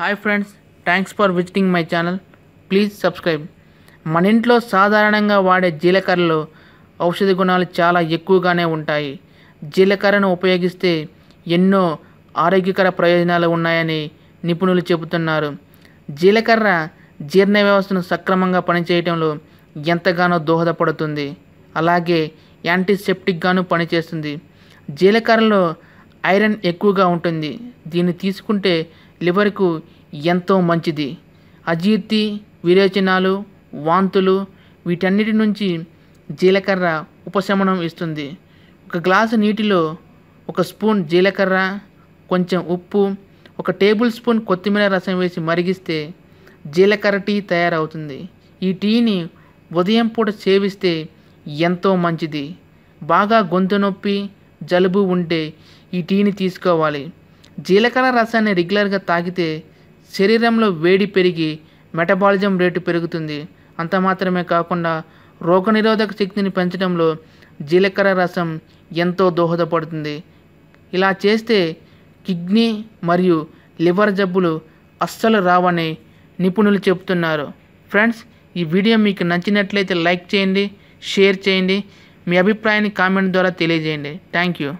Hi friends, thanks for visiting my channel. Please subscribe. మన ఇంట్లో సాధారణంగా వాడే జీలకర్రలో ఔషధ గుణాలు చాలా ఎక్కువగానే ఉంటాయి. జీలకర్రను ఉపయోగిస్తే ఎన్నో ఆరోగ్యకర ప్రయోజనాలు ఉన్నాయని నిపుణులు చెబుతున్నారు. జీలకర్ర జీర్ణ వ్యవస్థను సక్రమంగా పనిచేయడంలో ఎంతగానో దోహదపడుతుంది. అలాగే యాంటీసెప్టిక్గాను పనిచేస్తుంది. జీలకర్రలో ఐరన్ ఎక్కువగా ఉంటుంది. దీన్ని తీసుకుంటే లివర్కు ఎంతో మంచిది. అజీర్తి, విరేచనాలు, వాంతులు వీటన్నిటి నుంచి జీలకర్ర ఉపశమనం ఇస్తుంది. ఒక గ్లాసు నీటిలో 1 స్పూన్ జీలకర్ర, కొంచెం ఉప్పు, 1 టేబుల్ స్పూన్ కొత్తిమీర రసం వేసి మరిగిస్తే జీలకర్ర టీ తయారవుతుంది. ఈ టీని ఉదయం పూట సేవిస్తే ఎంతో మంచిది. బాగా గొంతు నొప్పి, జలుబు ఉంటే ఈ టీని తీసుకోవాలి. జీలకర్ర రసాన్ని రెగ్యులర్గా తాగితే శరీరంలో వేడి పెరిగి మెటబాలిజం రేటు పెరుగుతుంది. అంత మాత్రమే కాకుండా రోగనిరోధక శక్తిని పెంచడంలో జీలకర్ర రసం ఎంతో దోహదపడుతుంది. ఇలా చేస్తే కిడ్నీ మరియు లివర్ జబ్బులు అస్సలు రావని నిపుణులు చెబుతున్నారు. ఫ్రెండ్స్, ఈ వీడియో మీకు నచ్చినట్లయితే లైక్ చేయండి, షేర్ చేయండి, మీ అభిప్రాయాన్ని కామెంట్ ద్వారా తెలియజేయండి. Thank you.